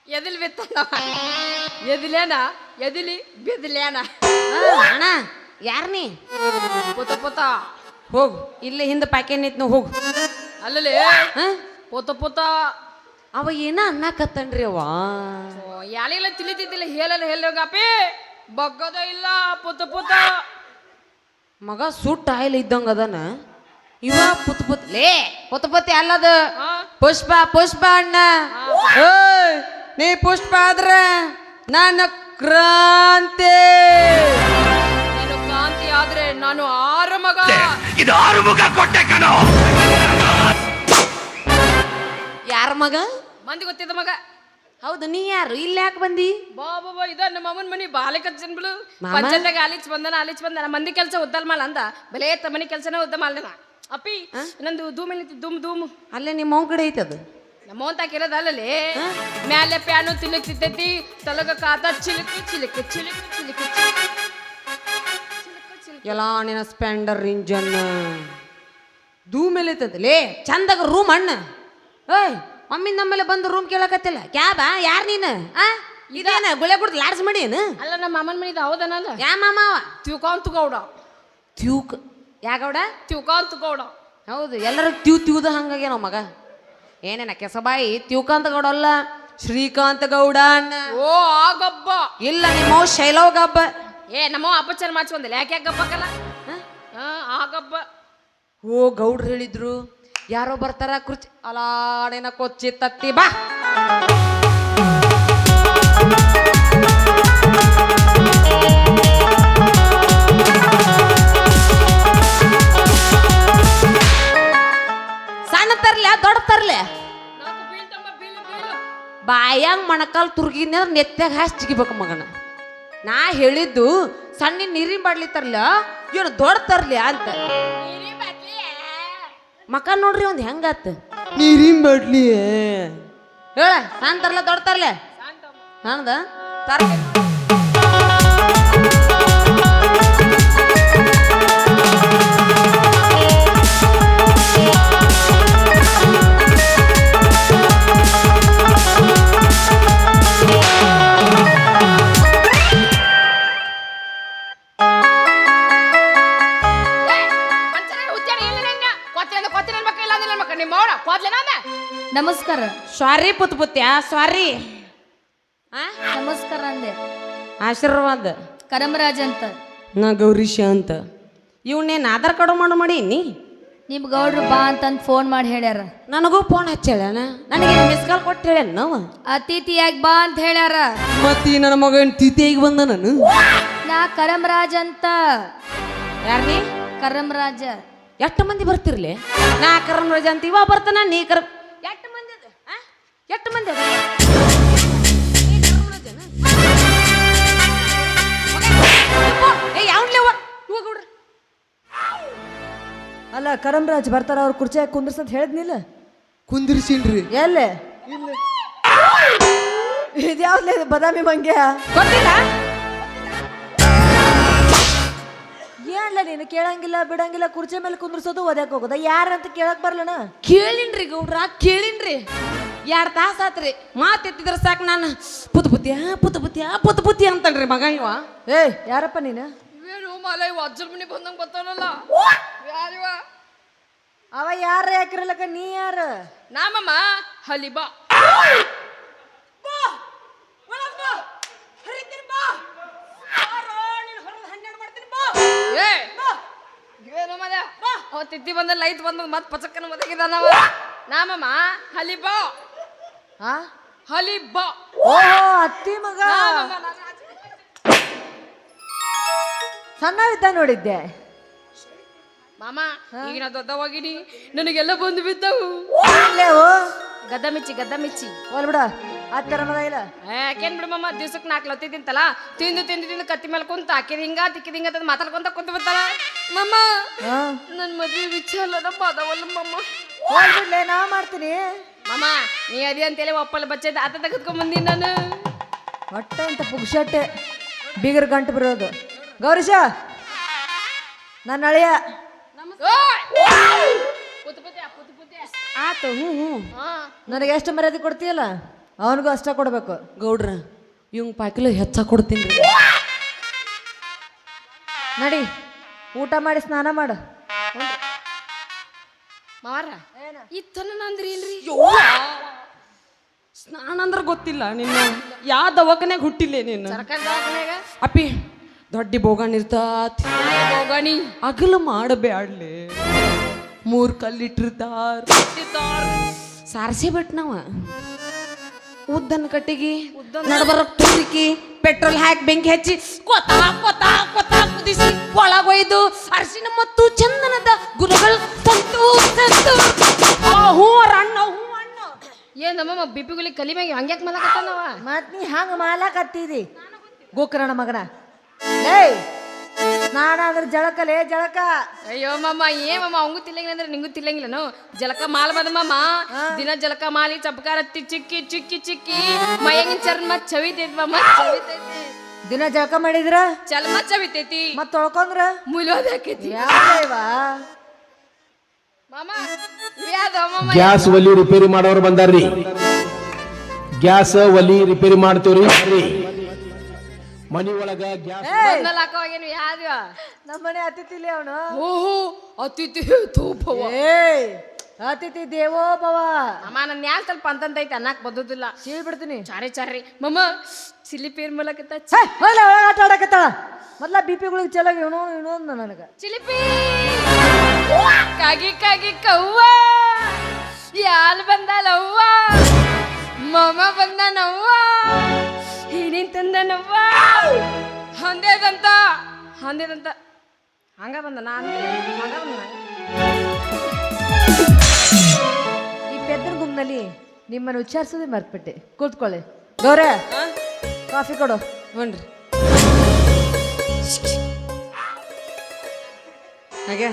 ಎದಿಲ್ ಬಿತ್ತಲ್ಲ ಎದಿಲೇನ ಎದಿಲಿ ಬೆದಿಲೇನ ಅಣ್ಣ ಯಾರ ನೀ ಪುತ ಪುತ ಹೋಗು ಇಲ್ಲೇ ಹಿಂದೆ ಪ್ಯಾಕೆಟ್ ನಿಂತ ಹೋಗು ಅಲ್ಲಲ್ಲಿ ಪುತ ಪುತ ಅವ ಏನ ಅನ್ನಕತ್ತನ್ರಿ ಅವ ಯಾರಿಗೆಲ್ಲ ತಿಳಿತಿದ್ದಿಲ್ಲ ಹೇಳಲ್ಲ ಹೇಳೋಗಪ್ಪಿ ಬಗ್ಗದ ಇಲ್ಲ ಪುತ ಪುತ ಮಗ ಸುಟ್ಟ ಆಯಿಲ್ ಇದ್ದಂಗ ಅದನ ಇವ ಪುತ್ ಪುತ್ ಲೇ ಪುತ್ ಪುತ್ ಅಲ್ಲದ ಪುಷ್ಪ ಪುಷ್ಪ ಅಣ್ಣ ಓಯ್ ನೀ ಪುಷ್ಪ ಆದ್ರ ನಾನು ಕ್ರಾಂತಿ ನೀನು ಕಾಂತಿ ಆದ್ರೆ ನಾನು ಆರು ಮಗ ಇದು ಆರು ಮುಖ ಕೊಟ್ಟೆ ಕಣೋ ಯಾರ ಮಗ ಮಂದಿ ಗೊತ್ತಿದ್ದ ಮಗ ಹೌದು ನೀ ಯಾರು ಇಲ್ಲಿ ಯಾಕೆ ಬಂದಿ ಬಾ ಬಾ ಇದ ನಮ್ಮ ಅಮ್ಮನ ಮನಿ ಬಾಲೆ ಕಚ್ಚನ್ ಬಿಡು ಮಾಮ? ಪಂಚಾಯತ್ಯಾಗ ಆಲಿಚ್ ಬಂದನ ಮಂದಿ ಕೆಲಸ ಉದ್ದಲ್ ಮಾಲ ಅಂದ ಬೆಲೆ ಮನಿ ಕೆಲಸನ ಉದ್ದ ಮಾಲ್ದನ ಅಪ್ಪಿ ನಂದು ಧೂಮ್ ಏನಿತ್ತು ಧೂಮ್ ಅಲ್ಲೇ ನಿಮ್ಮ ಅವ್ನ ಕಡೆ ಐತೆ ಅದು ನಮ್ಮವಂತ ಕೇಳದ ಅಲ್ಲಲ್ಲಿ ಮ್ಯಾಲೆ ಪ್ಯಾನು ತಿಲಕ್ತಿತ್ತೈತಿ ತಲಗ ಕಾತ ಚಿಲುಕು ಚಿಲುಕು ಚಿಲುಕು ಚಿಲುಕು ಎಲ್ಲ ನಿನ್ನ ಸ್ಪೆಂಡರ್ ಇಂಜನ್ ಮೇಲೆ ಐತದ ಲೇ ಚಂದಾಗ ರೂಮ್ ಅಣ್ಣ ಏಯ್ ಮಮ್ಮಿ ನಮ್ಮಲ್ಲಿ ಬಂದು ರೂಮ್ ಕೇಳಕತ್ತಿಲ್ಲ ಕ್ಯಾಬಾ ಯಾರು ನೀನು ಇದೇನ ಗುಳೆ ಕುಡ್ದು ಲಾಡ್ಸ್ ಮಾಡಿ ಏನು ಅಲ್ಲ ನಮ್ಮ ಮಾಮನ ಮನಿದ ಹೌದನಲ್ಲ ಯಾ ಮಾವ ತಿಳ್ಕೊಂತ ಗೌಡ ತ್ಯೂಕ್ ಯಾಗೌಡ ತಿಳ್ಕೊಂತ ಗೌಡ ಹೌದು ಎಲ್ಲರೂ ತ್ಯೂದ ಹಂಗಾಗೆ ನಾವು ಮಗ ಏನೇನ ಕೆಸಬಾಯಿ ತ್ಯೂಕಾಂತ ಗೌಡ ಅಲ್ಲ ಶ್ರೀಕಾಂತ ಗೌಡ ಅಣ್ಣ ಓ ಆಗಬ್ಬ ಇಲ್ಲ ನಿಮ್ಮ ಶೈಲವ್ ಗಬ್ಬ ಏ ನಮ್ಮ ಅಪಚಾರ ಮಾಡ್ಸ್ಕೊಂದಿಲ್ಲ ಯಾಕೆ ಗಬ್ಬಕ್ಕಲ್ಲ ಆಗಬ್ಬ ಓ ಗೌಡ್ರು ಹೇಳಿದ್ರು ಯಾರೋ ಬರ್ತಾರ ಕುರ್ಚಿ ಅಲಾಡೇನ ಕೊಚ್ಚಿ ತತ್ತಿ ಬಾ ಸಣ್ಣ ತರ್ಲೆ ದೊಡ್ಡ ತರ್ಲೆ ಬಾಯಾಂಗ್ ಮಣಕಾಲ್ ತುರ್ಗಿನ ನೆತ್ತಾಗ ಹಾಸಿ ಜಿಗಿಬೇಕು ಮಗನ ನಾ ಹೇಳಿದ್ದು ಸಣ್ಣ ನೀರಿನ ಬಾಡ್ಲಿ ತರ್ಲ ಏನು ದೊಡ್ಡ ತರ್ಲಿ ಅಂತ ಮಕ ನೋಡ್ರಿ ಒಂದ್ ಹೆಂಗಾತ ನೀರಿನ ಬಾಡ್ಲಿ ಹೇಳ ಸಣ್ಣ ತರ್ಲ ದೊಡ್ಡ ತರ್ಲೆ ನಂದ ತರ್ಲೆ ನಮಸ್ಕಾರ ಸ್ವಾರಿ ಪುತ್ ಪುತ್ಯ ಸ್ವಾರಿ ನಮಸ್ಕಾರ ಅಂದೆ ಆಶೀರ್ವಾದ ಕರಮರಾಜ್ ಅಂತ ನಾ ಗೌರೀಶ ಅಂತ ಇವನ್ನೇನು ಆಧಾರ್ ಕಾರ್ಡು ಮಾಡಿ ನೀ ನಿಮ್ ಗೌಡ್ರು ಬಾ ಅಂತಂದ್ ಫೋನ್ ಮಾಡಿ ಹೇಳ್ಯಾರ ನನಗೂ ಫೋನ್ ಹಚ್ಚೇಳ ನನಗೆ ಮಿಸ್ ಕಾಲ್ ಕೊಟ್ಟು ಹೇಳ್ಯಾನ ನಾವು ಅತಿಥಿಯಾಗಿ ಬಾ ಅಂತ ಹೇಳ್ಯಾರ ಮತ್ತಿ ನನ್ನ ಮಗನ ತಿಥಿಯಾಗಿ ಬಂದ ನಾನು ನಾ ಕರಮರಾಜ್ ಅಂತ ಯಾರನೇ ಕರಮರಾಜ ಎಷ್ಟು ಮಂದಿ ಬರ್ತಿರ್ಲಿ ನಾ ಕರಮರಾಜ ಅಂತ ಇವ ಬರ್ತಾನ ನೀ ಎಷ್ಟು ಮಂದಿ ಅದ ಎಷ್ಟು ಮಂದಿ ಅದ ಅಲ್ಲ ಕರಮರಾಜ್ ಬರ್ತಾರ ಅವ್ರ ಕುರ್ಚಿಯಾಗ ಕುಂದ್ರಸ್ ಅಂತ ಹೇಳಿದ್ನಿಲ್ಲ ಕುಂದಿರ್ಸಿನ್ರಿ ಎಲ್ಲೇ ಇದ್ಯಾವ್ದೇ ಬದಾಮಿ ಮಂಗ್ಯ ಗೊತ್ತಿಲ್ಲ ಏನ್ಲ ನೀನು ಕೇಳಂಗಿಲ್ಲ ಬಿಡಂಗಿಲ್ಲ ಕುರ್ಚಿ ಮೇಲೆ ಕುಂದ್ರಸೋದು ಓದ್ಯಾಕ ಹೋಗೋದ ಯಾರಂತ ಕೇಳಕ್ ಬರ್ಲಣ ಕೇಳಿನ್ರಿ ಗೌಡ್ರ ಕೇಳಿನ್ರಿ 2 ತಾಸು ಆತ್ರಿ ಮಾತು ಎತ್ತಿದ್ರ ಸಾಕು ನಾನು ಪುತ್ ಬುತ್ತಿ ಅಂತನ್ರಿ ಮಗ ಇವ ಏಯ್ ಯಾರಪ್ಪ ನೀನು ಇವೇನು ಮಾಲೈ ವಜ್ರ ಮನಿ ಬಂದಂಗ ಬರ್ತಾನಲ್ಲ ಯಾರಿವ ಅವ ಯಾರ ಯಾಕಿರಲಕ್ಕ ನೀ ಯಾರ ನಾಮಮ್ಮ ಹಲಿಬಾ ಏನು ಮದ ಅವ ತಿತ್ತಿ ಬಂದ ಲೈಟ್ ಬಂದ ಮತ್ ಪಚಕ್ಕನ ಮದಗಿದಾನವ ನಾಮಮ್ಮ ಹಲಿಬಾ ಹಲಿಬಾ ಓಹೋ ಅತ್ತಿ ಮಗ ಸಣ್ಣವಿದ್ದ ನೋಡಿದ್ದೆ ಮಾಮ ಈಗ ನಾ ದೊಡ್ಡವಾಗಿನಿ ನನಗೆಲ್ಲ ಬಂದು ಬಿದ್ದವು ಗದ್ದ ಮಿಚ್ಚಿ ಹೋಲ್ ಬಿಡ ಹತ್ತರ ಮದ ಇಲ್ಲ ಯಾಕೇನ್ ಬಿಡು ಮಾಮ ದಿವ್ಸಕ್ಕೆ 4 ಲತ್ತಿ ತಿಂತಲ್ಲ ತಿಂದು ಕತ್ತಿ ಮೇಲೆ ಕುಂತ ಹಾಕಿದ ಹಿಂಗ ಅಂತ ಮಾತಾಡ್ಕೊಂತ ಕುಂತ ಬಿಡ್ತಾರ ಮಮ್ಮ ನನ್ ಮದ್ವೆ ವಿಚಾರ ಪಾದವಲ್ಲ ಮಮ್ಮ ಹೋಲ್ ಬಿಡ್ಲೆ ನಾ ಮಾಡ್ತೀನಿ ಮಾಮ ನೀ ಅದಿ ಅಂತೇಳಿ ಒಪ್ಪಲ್ಲ ಬಚ್ಚದ ಆತ ತೆಗೆದ್ಕೊಂಡ್ ಬಂದೀನಿ ನಾನು ಹೊಟ್ಟೆ ಅಂತ ಪುಗ್ಸಟ್ಟೆ ಬೀಗರ್ ಗಂಟು ಬರೋದು ಗೌರೀಶ ನನ್ನ ಅಳಿಯ ಪುತ್ ಪುತ್ಯ ಆತು ಹ್ಞೂ ನನಗೆ ಎಷ್ಟು ಮರ್ಯಾದೆ ಕೊಡ್ತೀಯಲ್ಲ ಅವನಿಗೂ ಅಷ್ಟ ಕೊಡ್ಬೇಕು. ಗೌಡ್ರ ಇವಂಗ್ ಪಾಕಿಲು ಹೆಚ್ಚ ಕೊಡ್ತೀನಿ ರೀ. ನಡಿ ಊಟ ಮಾಡಿ ಸ್ನಾನ ಮಾಡು. ಮಾವಾರ ಇತ್ತನ ಅಂದ್ರಿ ಏನ್ರಿ? ಸ್ನಾನ ಅಂದ್ರ ಗೊತ್ತಿಲ್ಲ ನಿನ್ನ ಯಾವ ದವಾಖಾನ್ಯಾಗ ಹುಟ್ಟಿಲ್ಲ ನೀನು. ಸರ್ಕಾರ ದವಾಖಾನ್ಯಾಗ ಅಪ್ಪಿ ದೊಡ್ಡ ಬೋಗಾಣ್ ಇರ್ತಾತಿ ಹೋಗಣಿ ಅಗಲ ಮಾಡಬ್ಯಾಡ್ಲಿ 3 ಕಲ್ಲಿಟ್ಟಿರ್ತಾರ ಸಾರಸಿ ಬಿಟ್ ನಾವ ಉದ್ದನ ಕಟ್ಟಿಗೆ ನಡಬರಕ್ ತುರಿಕಿ ಪೆಟ್ರೋಲ್ ಹಾಕಿ ಬೆಂಕಿ ಹಚ್ಚಿ ಕೊತಾ ಕೊತಾ ಕೊತಾ ಕುದಿಸಿ ಒಳಗೊಯ್ದು ಅರಿಶಿನ ಮತ್ತು ಚಂದನದ ಗುರುಗಳು ತಂತು ತಂತು ಹೂ ಅಣ್ಣ ಹೂ ಅಣ್ಣ ಏನ್ ನಮ್ಮಮ್ಮ ಬಿಪಿಗುಲಿ ಕಲಿ ಮ್ಯಾಗ ಹಂಗ್ಯಾಕ್ ಮಲಕತ್ತಾನವ? ಮತ್ ನೀ ಹಂಗ ಮಾಲಾಕತ್ತಿದಿ ಗೋಕರ್ಣ ಮಗನ. ಏಯ್ ಸ್ನಾನ ಅಂದ್ರೆ ಜಳಕಲೇ ಜಳಕ. ಅಯ್ಯೋ ಮಮ್ಮ ಮಮ್ಮ ಅವಂಗೂ ತಿಲ್ಲಂಗಿಲ್ಲ ಅಂದ್ರೆ ನಿಂಗೂ ತಿಲ್ಲಂಗಿಲ್ಲನು? ಜಲಕ ಮಾಲ್ ಬಂದ ಮಮ್ಮ ದಿನ ಜಲಕ ಮಾಲಿ ಚಪಕಾರತ್ತಿ ಚಿಕ್ಕಿ ಚಿಕ್ಕಿ ಚಿಕ್ಕಿ ಮೈಯಂಗಿನ ಚರ್ಮ ಚವಿತೈತಿ ಮಮ್ಮ ಚವಿತೈತಿ. ದಿನ ಜಳಕ ಮಾಡಿದ್ರ ಚರ್ಮ ಚವಿತೈತಿ ಮತ್ ತೊಳ್ಕೊಂಡ್ರ ಮುಲೋದ್ ಹಾಕೈತಿ. ಯಾವ್ದವ ಮಾಮ ಇವ್ಯಾವ್ದು ಮಮ್ಮ? ಗ್ಯಾಸ್ ಒಲಿ ರಿಪೇರಿ ಮಾಡೋರು ಬಂದಾರ್ರಿ. ಗ್ಯಾಸ್ ಒಲಿ ರಿಪೇರಿ ಮಾಡ್ತೇವ್ರಿ. ಮನಿ ಒಳಗ ಗ್ಯಾಸ್ ಬಂದ್ಮೇಲೆ ಹಾಕೋವಾಗೇನು ಯಾವ್ದು? ನಮ್ಮನೆ ಅತಿಥಿಲಿ ಅವನು. ಓಹೋ ಅತಿಥಿ ತೂಪವ. ಏಯ್ ಅತಿಥಿ ದೇವೋ ಭವ. ಅಮ್ಮ ನನ್ನ ಯಾಕೆ ಸ್ವಲ್ಪ ಅಂತಂತೈತೆ ಅನ್ನಕ್ ಬದುದಿಲ್ಲ. ಸೀಳ್ ಬಿಡ್ತೀನಿ. ಚಾರಿ ಚಾರಿ ಮಮ್ಮ ಚಿಲ್ಲಿ ಪೇರ್ ಮೂಲಕತ್ತ ಒಳ್ಳೆ ಒಳಗೆ ಆಟ ಆಡಕತ್ತಾಳ. ಮೊದ್ಲ ಬಿಪಿಗಳಿಗೆ ಚಲೋ ಇನ್ನೊಂದು ನನಗ ಚಿಲಿಪಿ ಕಾಗಿ ಕಾಗಿ ಕವ್ವ ಯಾಲ್ ಬಂದಲ್ಲವ್ವ ಮಮ್ಮ ಬಂದನವ್ವ ಹೀನಿನ್ ತಂದನವ್ವ ಹಂದೇದಂತ ಹಂಗ ಬಂದ ನಾನು ಈ ಪೆದ್ದನ ಗುಂಪಿನಲ್ಲಿ ನಿಮ್ಮನ್ನು ಉಚ್ಚಾರಿಸೋದೇ ಮರ್ತ್ಬಿಟ್ಟೆ. ಕೂತ್ಕೊಳ್ಳಿ. ಗೌರ ಕಾಫಿ ಕೊಡು. ಬನ್ರಿ ಹಾಗೆ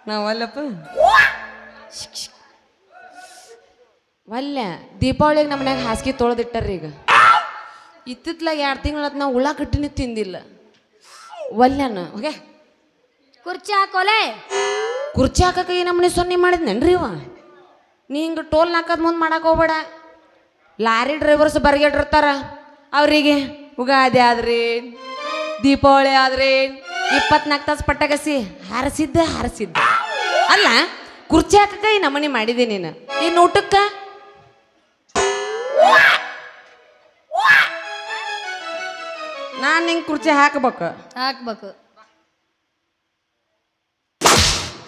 ನಾವಲ್ಲಪ್ಪ ವಲ್ಯ ದೀಪಾವಳಿಗೆ ನಮ್ಮ ಮನ್ಯಾಗ ಹಾಸಿಗೆ ತೊಳೆದಿಟ್ಟಾರ್ರಿ. ಈಗ ಇತ್ತಿತ್ಲಾಗ 2 ತಿಂಗಳ ನಾವು ಉಳ್ಳಾಗಡ್ಡಿನ ತಿಂದಿಲ್ಲ. ವಲ್ಯನ ಹೋಗೆ ಕುರ್ಚಿ ಹಾಕೋಲೆ ಕುರ್ಚಿ ಹಾಕಕ್ಕೆ ಈ ನಮ್ಮನೆ ಸೊನ್ನೆ ಮಾಡಿದ್ನೇನ್ರಿ ಇವ. ನೀ ಹಿಂಗೆ ಟೋಲ್ ನಾಕದ್ ಮುಂದೆ ಮಾಡಕ್ಕೆ ಹೋಗ್ಬೇಡ. ಲಾರಿ ಡ್ರೈವರ್ಸ್ ಬರ್ಗೆಟ್ಟಿರ್ತಾರ, ಅವರಿಗೆ ಉಗಾದಿ ಆದ್ರಿ ದೀಪಾವಳಿ ಆದ್ರಿ 24 ತಾಸು ಪಟಾಕಸಿ ಹಾರಿಸಿದ್ದ ಅಲ್ಲ. ಕುರ್ಚಿ ಹಾಕಕ್ಕ ಈ ನಮ್ಮನೆ ಮಾಡಿದೆ ನೀನು. ಇನ್ನು ಊಟಕ್ಕ ನಾನು ನಿಂಗೆ ಕುರ್ಚಿ ಹಾಕ್ಬೇಕು.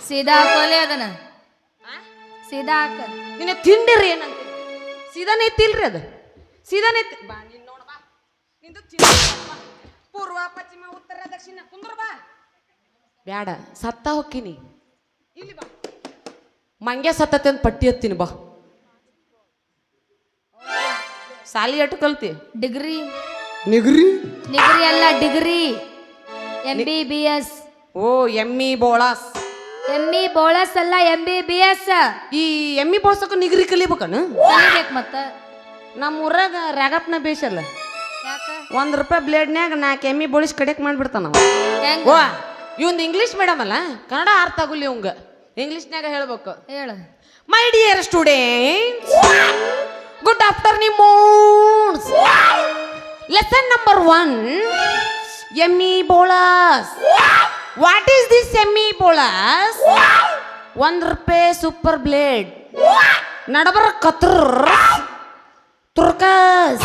ಸೀದಾ ಹಾಕೋಲೆ ಅದನ್ನ ಸೀದಾ ಹಾಕ. ನಿನ್ನ ತಿಂಡಿರಿ ಏನಂತ ಸೀದಾನೇ ತಿಲ್ರಿ ಅದು ಸೀದಾನೇ ಬಾ ನೀನು ನೋಡ ಬಾ ನಿಂದು ಪೂರ್ವ ಪಶ್ಚಿಮ ಉತ್ತರ ದಕ್ಷಿಣ ಕುಂದ್ರ ಬಾ. ಬ್ಯಾಡ ಸತ್ತ ಹೊಕ್ಕಿನಿ ಇಲ್ಲಿ ಬಾ. ಮಂಗ್ಯ ಸತ್ತತೆ ಅಂತ ಪಟ್ಟಿ ಹತ್ತೀನಿ ಬಾ. ಸಾಲಿ ಎಟ್ಟು ಕಲ್ತಿ? ಡಿಗ್ರಿ ನಿಗ್ರಿ ಅಲ್ಲ ಡಿಗ್ರಿ MBBS. ಓ ಎಮ್ಮಿ ಬೋಳಾಸ್. ಎಮ್ಮಿ ಬೋಳಸ್ ಅಲ್ಲ MBBS. ಈ ಎಮ್ಮಿ ಬೋಳ್ಸಕ್ಕೆ ನಿಗ್ರಿ ಕಲಿಬೇಕನ? ಕಲಿಬೇಕು ಮತ್ತ. ನಮ್ಮ ಊರಾಗ ರಾಗಪ್ಪನ ಬೇಷಲ್ಲ ಯಾಕ ₹1 ಬ್ಲೇಡ್ನ್ಯಾಗ 4 ಎಮ್ಮಿ ಬೋಳಿಸಿ ಕಡೆಕ್ ಮಾಡ್ಬಿಡ್ತಾನ. ಹೆಂಗ? ಓ ಇವಂದು ಇಂಗ್ಲೀಷ್ ಮೇಡಮ್ ಅಲ್ಲ, ಕನ್ನಡ ಅರ್ಥ ಆಗುಲಿ ಇವಂಗ. ಇಂಗ್ಲೀಷ್ನ್ಯಾಗ ಹೇಳ್ಬೇಕು. ಹೇಳು. My dear students, good afternoon. Lesson number 1, ಎಮ್ಮಿ ಬೋಳಸ್. ವಾಟ್ ಈಸ್ ದಿಸ್ ಎಮ್ಮಿ ಬೋಳಸ್? ₹1 ಸೂಪರ್ ಬ್ಲೇಡ್, ನಡಬರ ಕತ್ರ ತುರ್ಕಸ್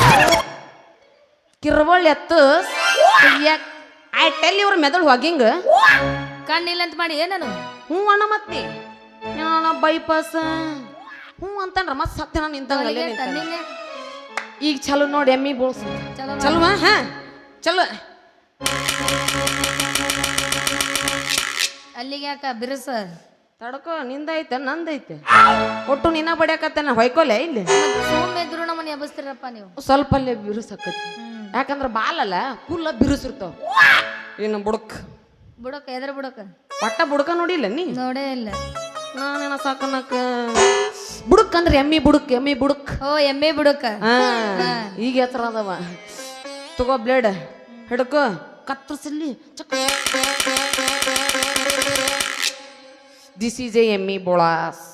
ಕಿರ್ವಳ್ ಎತ್ತಸ್. ಐ ಟೆಲ್ ಇವ್ರ ಮೆದಳು ಹೋಗಿಂಗ ಕಣ್ಣಿಲ್ಲ ಅಂತ ಮಾಡಿ ಏನನು? ಹ್ಞೂ ಅಣ್ಣ ಮತ್ತೆ ಬೈಪಾಸ್ ಹ್ಞೂ ಅಂತನ್ರ ಮತ್ತೆ ಸತ್ಯ ನಾನು ನಿಂತಂಗಲ್ಲೇ ತನ್ನಿಲ್ಲೇ ಈಗ ಚಲೋ ನೋಡಿ ಎಮ್ಮಿ ಬೋಳ್ಸ ಚಲೋ ಹಾ ಚಲೋ. ಅಲ್ಲಿಗೆ ಯಾಕ ಬಿರುಸ ತಡ್ಕೋ ನಿಂದೈತೆ ನಂದೈತೆ ಒಟ್ಟು ನಿನ್ನ ಬಡಿಯಾಕತ್ತೇನ ಹೊಯ್ಕೊಲೆ ಇಲ್ಲಿ ಸುಮ್ಮನೆ ಇದ್ರು ನಮ್ಮನೆ ಎಬಸ್ತಿರಪ್ಪ ನೀವು. ಸ್ವಲ್ಪ ಅಲ್ಲೇ ಬಿರುಸಾಕತಿ, ಯಾಕಂದ್ರೆ ಬಾಲಲ್ಲ ಫುಲ್ಲ ಬಿರುಸಿರ್ತಾವ. ಏನು ಬುಡಕ್ ಎದ್ರ ಬುಡಕ ಒಟ್ಟ ಬುಡಕ ನೋಡಿಲ್ಲ ನೀ? ನೋಡೇ ಇಲ್ಲ ನಾನೇನ ಸಾಕನಕ. ಬುಡಕ್ ಅಂದ್ರೆ ಎಮ್ಮಿ ಬುಡಕ್ ಓ ಎಮ್ಮೆ ಬುಡಕ. ಈಗ ಎತ್ತರ ಅದಾವ. ತಗೋ ಬ್ಲೇಡ್ ಹಿಡ್ಕೋ ಕತ್ತರಿಸಲಿ. ದಿಸ್ ಈಸ್ ಎ ಎಮ್ಮಿ ಬೋಳಾಸ್.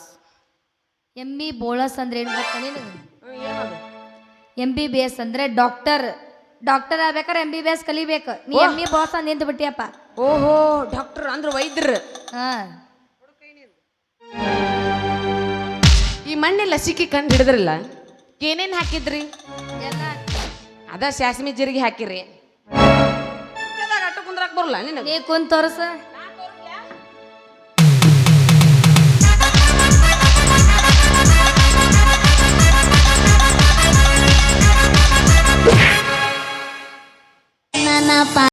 ಎಮ್ಮಿ ಬೋಳಸ್ ಅಂದ್ರೆ ಏನು ಗೊತ್ತ ನಿನಗೆ? ಏನದು? MBBS ಅಂದ್ರೆ ಡಾಕ್ಟರ್ ಆಗ್ಬೇಕಾರೆ MBBS ಕಲಿಬೇಕು ನೀ ಎಮ್ಮಿ ಬಾಸ್ ನಿಂತು ಬಿಟ್ಟಿಯಪ್ಪ ಓಹೋ ಡಾಕ್ಟರ್ ಅಂದ್ರ ವೈದ್ಯರು. ಹಾ ಈ ಮಣ್ಣೆ ಲಸಿಕೆ ಕಂಡು ಹಿಡಿದ್ರಲ್ಲ ಏನೇನ್ ಹಾಕಿದ್ರಿ? ಅದ ಸಾಸ್ಮಿ ಜೀರಿಗೆ ಹಾಕಿರಿ. ಅಟ್ಟು ಕುಂದ್ರಾಕ್ ಬರಲ್ಲ ನಿನಗೆ. ನೀ ಕುಂತ್ ತೋರ್ಸ